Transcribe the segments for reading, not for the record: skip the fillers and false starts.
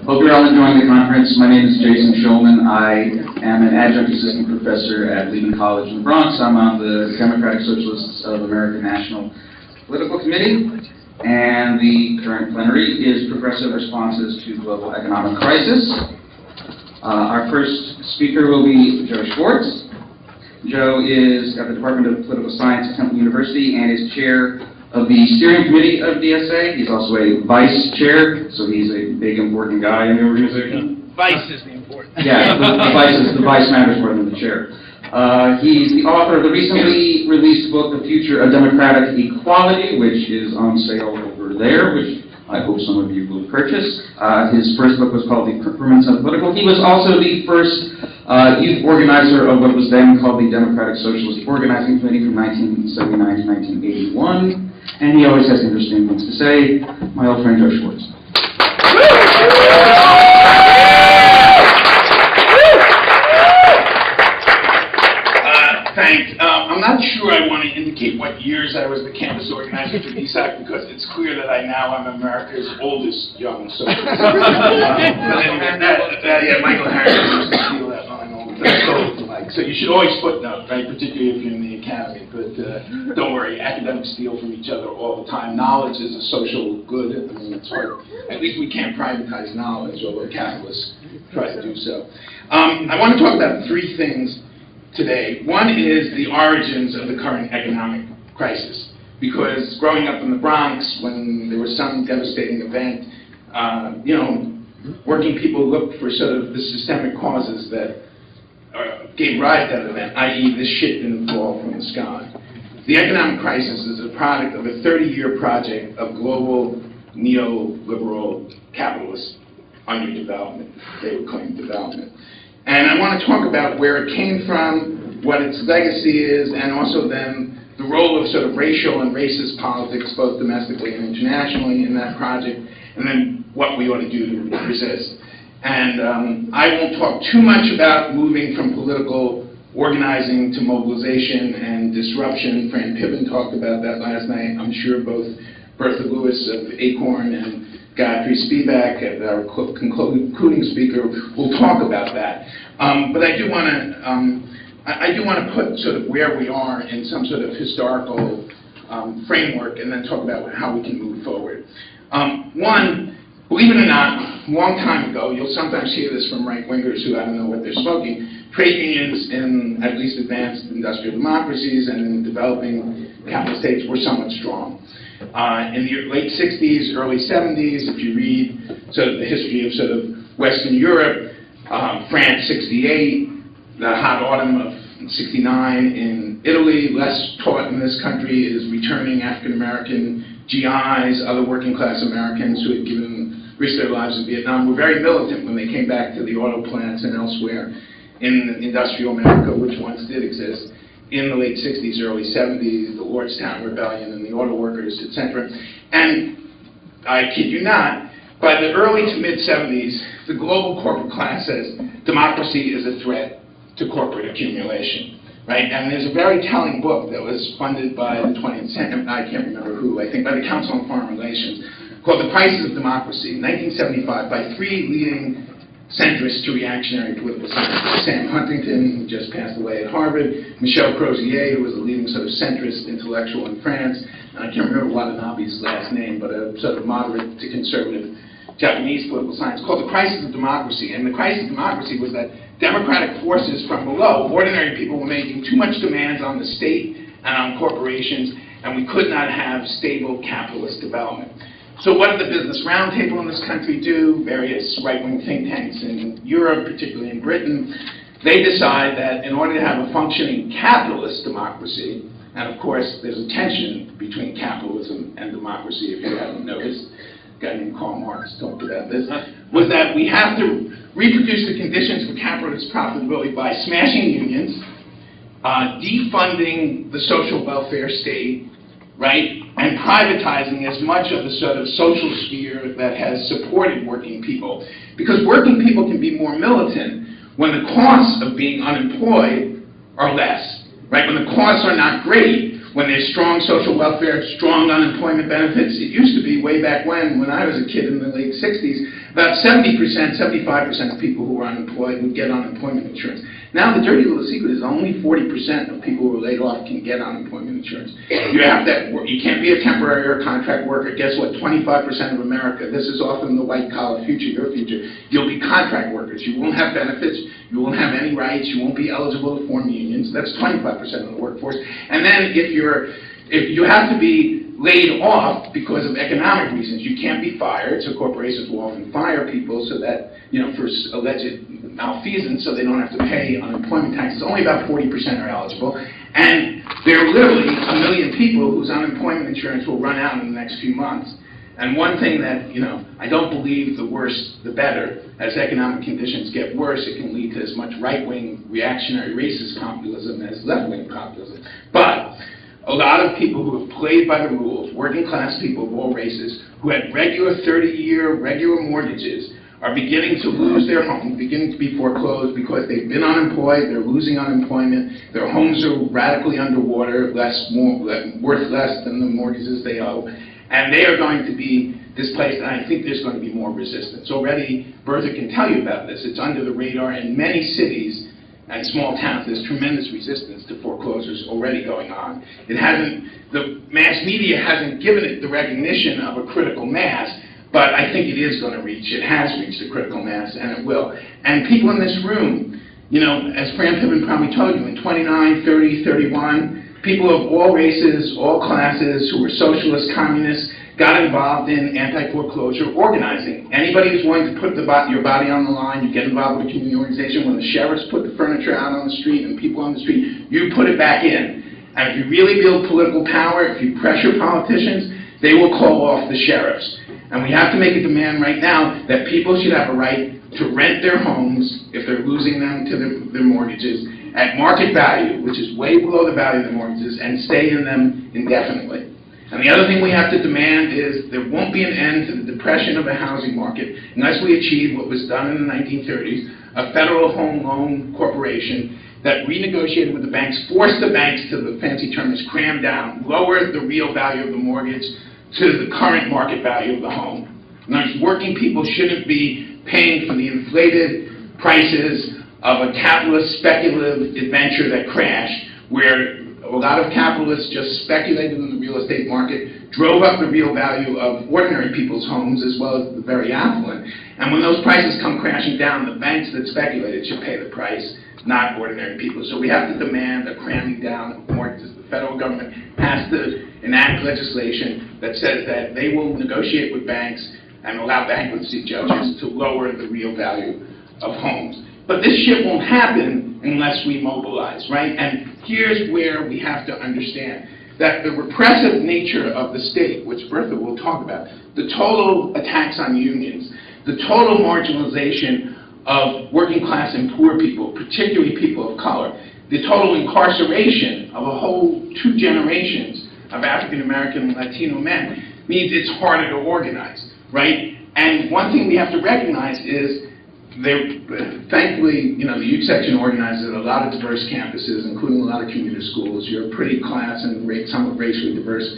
Hope you're all enjoying the conference. My name is Jason Shulman. I am an adjunct assistant professor at Lehman College in the Bronx. I'm on the Democratic Socialists of America National Political Committee, and the current plenary is Progressive Responses to Global Economic Crisis. Our first speaker will be Joe Schwartz. Joe is at the Department of Political Science at Temple University and is chair of the steering committee of DSA. He's also a vice chair, so he's a big important guy in the organization. Vice is the important. Yeah, the vice matters more than the chair. He's the author of the recently released book, The Future of Democratic Equality, which is on sale over there, which I hope some of you will purchase. His first book was called The Permanence of Political. He was also the first youth organizer of what was then called the Democratic Socialist Organizing Committee from 1979 to 1981. And he always has interesting things to say. My old friend Joe Schwartz. Thanks. I'm not sure I want to indicate what years I was the campus organizer for DSAC because it's clear that I now am America's oldest young socialist. Yeah, Michael Harris used to steal that line all the time. So you should always footnote, right, particularly if you're in the academy. But don't worry, academics steal from each other all the time. Knowledge is a social good. I mean, it's hard. At least we can't privatize knowledge, although capitalists try to do so. I want to talk about three things today. One is the origins of the current economic crisis. Because growing up in the Bronx, when there was some devastating event, working people looked for sort of the systemic causes that gave rise to that event, i.e. this shit didn't fall from the sky. The economic crisis is a product of a 30-year project of global neoliberal capitalist underdevelopment. They would claim development. And I want to talk about where it came from, what its legacy is, and also then the role of sort of racial and racist politics, both domestically and internationally, in that project, and then what we ought to do to resist. And I won't talk too much about moving from political organizing to mobilization and disruption. Fran Piven talked about that last night. I'm sure both Bertha Lewis of ACORN and Godfrey Spivak, our concluding speaker, will talk about that. But I do want to put sort of where we are in some sort of historical framework, and then talk about how we can move forward. One, believe it or not, a long time ago, you'll sometimes hear this from right-wingers who I don't know what they're smoking, trade unions in at least advanced industrial democracies and in developing capitalist states were somewhat strong. In the late 60s, early 70s, if you read sort of the history of sort of Western Europe, France 68, the hot autumn of 69 in Italy, less taught in this country is returning African-American GIs, other working-class Americans who had risked their lives in Vietnam, were very militant when they came back to the auto plants and elsewhere in industrial America, which once did exist. In the late 60s, early 70s, the Lordstown Rebellion and the auto workers, etc. And I kid you not, by the early to mid-70s, the global corporate class says democracy is a threat to corporate accumulation, right? And there's a very telling book that was funded by the 20th century, I can't remember who, I think by the Council on Foreign Relations, called The Crisis of Democracy, 1975, by three leading centrist to reactionary political scientists. Sam Huntington, who just passed away at Harvard, Michel Crozier, who was a leading sort of centrist intellectual in France, and I can't remember Watanabe's last name, but a sort of moderate to conservative Japanese political science, called The Crisis of Democracy. And the crisis of democracy was that democratic forces from below, ordinary people, were making too much demands on the state and on corporations, and we could not have stable capitalist development. So what did the Business Roundtable in this country do? Various right-wing think tanks in Europe, particularly in Britain, they decide that in order to have a functioning capitalist democracy, and of course there's a tension between capitalism and democracy, if you haven't noticed, a guy named Karl Marx talked about this, was that we have to reproduce the conditions for capitalist profitability by smashing unions, defunding the social welfare state, right, and privatizing as much of the sort of social sphere that has supported working people. Because working people can be more militant when the costs of being unemployed are less, right? When the costs are not great, when there's strong social welfare, strong unemployment benefits. It used to be way back when I was a kid in the late 60s, about 70%, 75% of people who were unemployed would get unemployment insurance. Now the dirty little secret is only 40% of people who are laid off can get unemployment insurance. You can't be a temporary or contract worker. Guess what? 25% of America, this is often the white collar future, your future, you'll be contract workers. You won't have benefits, you won't have any rights, you won't be eligible to form unions. That's 25% of the workforce. And then if you have to be laid off because of economic reasons, you can't be fired, so corporations will often fire people so that, for alleged malfeasance, so they don't have to pay unemployment taxes. Only about 40% are eligible, and there are literally 1 million people whose unemployment insurance will run out in the next few months. And one thing that, I don't believe the worse the better. As economic conditions get worse, it can lead to as much right-wing reactionary racist populism as left-wing populism. But a lot of people who have played by the rules, working class people of all races, who had regular 30-year regular mortgages, are beginning to lose their homes, beginning to be foreclosed because they've been unemployed, they're losing unemployment, their homes are radically underwater, worth less than the mortgages they owe, and they are going to be displaced, and I think there's going to be more resistance. Already, Bertha can tell you about this. It's under the radar in many cities and small towns. There's tremendous resistance to foreclosures already going on. The mass media hasn't given it the recognition of a critical mass, but I think it is going to reach, it has reached a critical mass, and it will. And people in this room, as Fran Piven probably told you, in 29, 30, 31, people of all races, all classes, who were socialists, communists, got involved in anti-foreclosure organizing. Anybody who's willing to put your body on the line, you get involved with a community organization. When the sheriffs put the furniture out on the street and people on the street, you put it back in. And if you really build political power, if you pressure politicians, they will call off the sheriffs. And we have to make a demand right now that people should have a right to rent their homes if they're losing them to their mortgages at market value, which is way below the value of the mortgages, and stay in them indefinitely. And the other thing we have to demand is there won't be an end to the depression of the housing market unless we achieve what was done in the 1930s, a federal home loan corporation that renegotiated with the banks, forced the banks to, the fancy term is cram down, lower the real value of the mortgage to the current market value of the home. In other words, working people shouldn't be paying for the inflated prices of a capitalist speculative adventure that crashed, where a lot of capitalists just speculated in the real estate market, drove up the real value of ordinary people's homes as well as the very affluent. And when those prices come crashing down, the banks that speculated should pay the price, not ordinary people. So we have to demand a cramming down of mortgages. The federal government has to enact legislation that says that they will negotiate with banks and allow bankruptcy judges to lower the real value of homes. But this shit won't happen unless we mobilize, right? And here's where we have to understand that the repressive nature of the state, which Bertha will talk about, the total attacks on unions, the total marginalization of working class and poor people, particularly people of color, the total incarceration of a whole 2 generations of African American and Latino men means it's harder to organize, right? And one thing we have to recognize is thankfully, the youth section organizes at a lot of diverse campuses, including a lot of community schools. You're a pretty class and somewhat racially diverse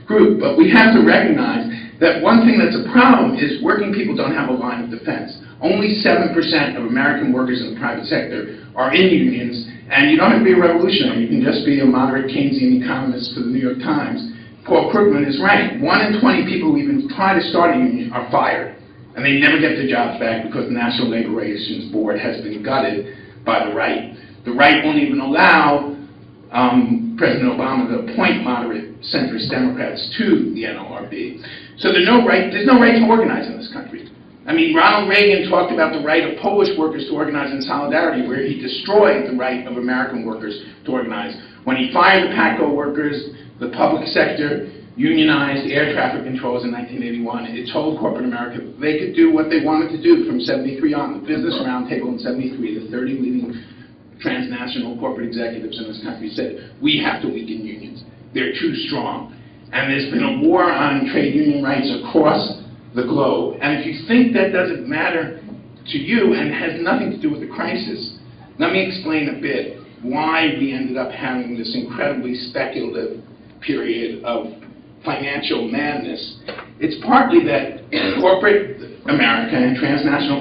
group. But we have to recognize that one thing that's a problem is working people don't have a line of defense. Only 7% of American workers in the private sector are in unions, and you don't have to be a revolutionary. You can just be a moderate Keynesian economist for the New York Times. Paul Krugman is right. 1 in 20 people who even try to start a union are fired. And they never get their jobs back because the National Labor Relations Board has been gutted by the right. The right won't even allow President Obama to appoint moderate centrist Democrats to the NLRB. So there's no right to organize in this country. I mean, Ronald Reagan talked about the right of Polish workers to organize in solidarity, where he destroyed the right of American workers to organize. When he fired the PATCO workers, the public sector unionized air traffic controls in 1981. It told corporate America they could do what they wanted to do from 73 on. The Business Roundtable in 73, the 30 leading transnational corporate executives in this country said, we have to weaken unions. They're too strong. And there's been a war on trade union rights across the globe. And if you think that doesn't matter to you and has nothing to do with the crisis, let me explain a bit why we ended up having this incredibly speculative period of financial madness. It's partly that corporate America and transnational